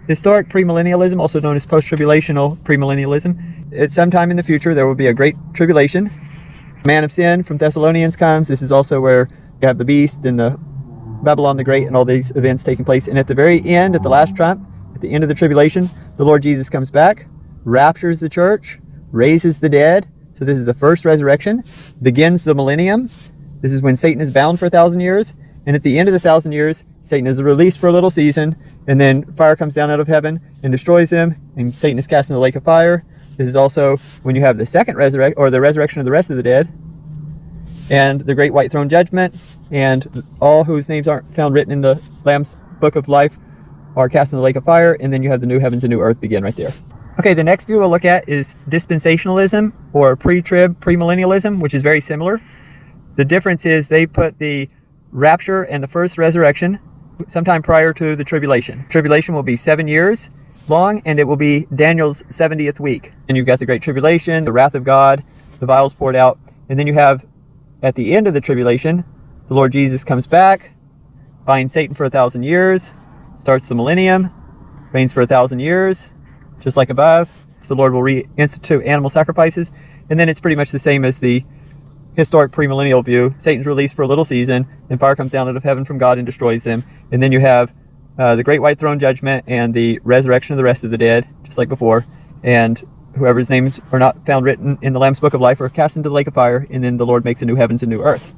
Historic premillennialism, also known as post-tribulational premillennialism. At some time in the future, there will be a great tribulation. Man of sin from Thessalonians comes. This is also where you have the beast and the Babylon the Great and all these events taking place. And at the very end, at the last trump, at the end of the tribulation, the Lord Jesus comes back, raptures the church, raises the dead. So this is the first resurrection, begins the millennium. This is when Satan is bound for 1,000 years. And at the end of the 1,000 years, Satan is released for a little season, and then fire comes down out of heaven and destroys him, and Satan is cast in the lake of fire. This is also when you have the second resurrection, or the resurrection of the rest of the dead, and the great white throne judgment, and all whose names aren't found written in the Lamb's book of life are cast in the lake of fire, and then you have the new heavens and new earth begin right there. Okay, the next view we'll look at is dispensationalism, or pre-trib premillennialism, which is very similar. The difference is they put the rapture and the first resurrection sometime prior to the tribulation. Tribulation will be 7 years long, and it will be Daniel's 70th week. And you've got the Great Tribulation, the wrath of God, the vials poured out. And then you have, at the end of the tribulation, the Lord Jesus comes back, binds Satan for 1,000 years, starts the millennium, reigns for 1,000 years, just like above. The Lord will reinstitute animal sacrifices. And then it's pretty much the same as the historic premillennial view. Satan's released for a little season, and fire comes down out of heaven from God and destroys them. And then you have the great white throne judgment and the resurrection of the rest of the dead, just like before. And whoever's names are not found written in the Lamb's book of life are cast into the lake of fire, and then the Lord makes a new heavens and new earth.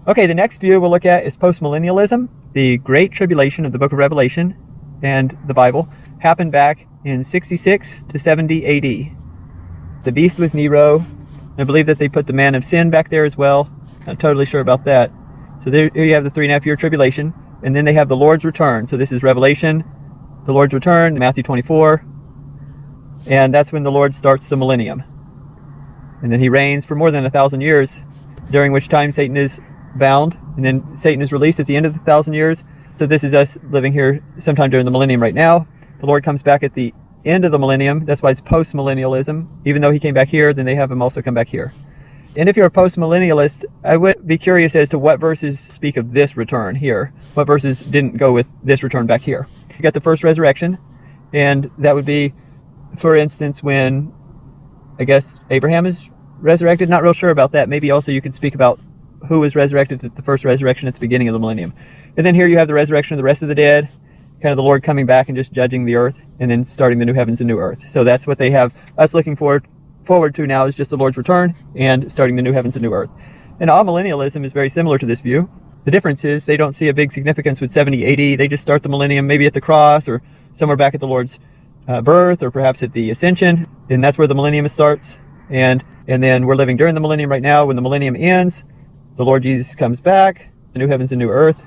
Okay, the next view we'll look at is postmillennialism. The Great Tribulation of the book of Revelation and the Bible happened back in 66 to 70 AD. The beast was Nero. I believe that they put the man of sin back there as well. Not totally sure about that. So there you have the 3.5 year tribulation. And then they have the Lord's return. So this is Revelation, the Lord's return, Matthew 24. And that's when the Lord starts the millennium. And then he reigns for more than 1,000 years, during which time Satan is bound. And then Satan is released at the end of the 1,000 years. So this is us living here sometime during the millennium right now. The Lord comes back at the end of the millennium. That's why it's post-millennialism. Even though he came back here, then they have him also come back here. And if you're a post-millennialist, I would be curious as to what verses speak of this return here. What verses didn't go with this return back here? You got the first resurrection, and that would be, for instance, when, I guess, Abraham is resurrected. Not real sure about that. Maybe also you could speak about who was resurrected at the first resurrection at the beginning of the millennium. And then here you have the resurrection of the rest of the dead, kind of the Lord coming back and just judging the earth, and then starting the new heavens and new earth. So that's what they have us looking forward to now, is just the Lord's return and starting the new heavens and new earth. And amillennialism is very similar to this view. The difference is they don't see a big significance with 70 AD. They just start the millennium maybe at the cross, or somewhere back at the Lord's birth, or perhaps at the ascension, and that's where the millennium starts. And then we're living during the millennium right now. When the millennium ends, the Lord Jesus comes back, the new heavens and new earth.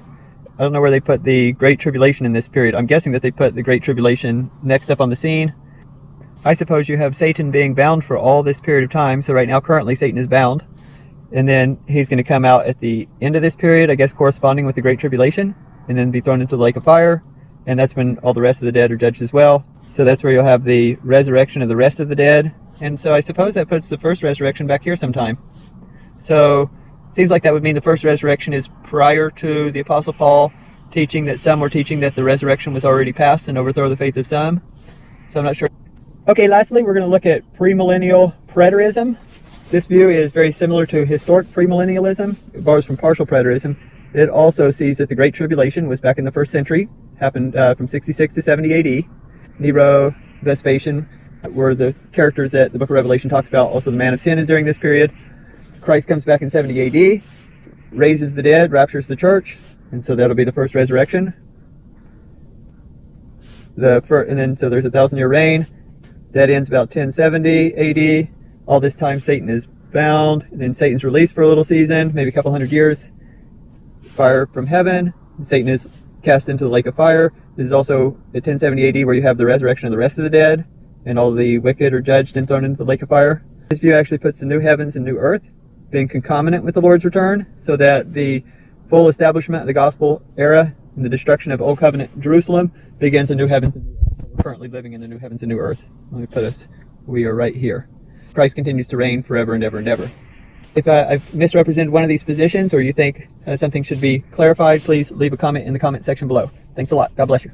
I don't know where they put the Great Tribulation in this period. I'm guessing that they put the Great Tribulation next up on the scene. I suppose you have Satan being bound for all this period of time. So right now, currently, Satan is bound. And then he's going to come out at the end of this period, I guess corresponding with the Great Tribulation, and then be thrown into the lake of fire. And that's when all the rest of the dead are judged as well. So that's where you'll have the resurrection of the rest of the dead. And so I suppose that puts the first resurrection back here sometime. So seems like that would mean the first resurrection is prior to the Apostle Paul teaching that some were teaching that the resurrection was already past and overthrow the faith of some. So I'm not sure. Okay, lastly, we're going to look at premillennial preterism. This view is very similar to historic premillennialism. It borrows from partial preterism. It also sees that the Great Tribulation was back in the first century, happened from 66 to 70 AD. Nero, Vespasian were the characters that the book of Revelation talks about. Also, the man of sin is during this period. Christ comes back in 70 AD, raises the dead, raptures the church, and so that'll be the first resurrection. And then so there's a 1,000-year reign. That ends about 1070 AD. All this time Satan is bound, and then Satan's released for a little season, maybe a couple hundred years. Fire from heaven, and Satan is cast into the lake of fire. This is also at 1070 AD where you have the resurrection of the rest of the dead, and all the wicked are judged and thrown into the lake of fire. This view actually puts the new heavens and new earth being concomitant with the Lord's return, so that the full establishment of the gospel era and the destruction of Old Covenant Jerusalem begins a new heavens and new earth. We're currently living in the new heavens and new earth. Let me put us, we are right here. Christ continues to reign forever and ever and ever. If I've misrepresented one of these positions, or you think something should be clarified, please leave a comment in the comment section below. Thanks a lot. God bless you.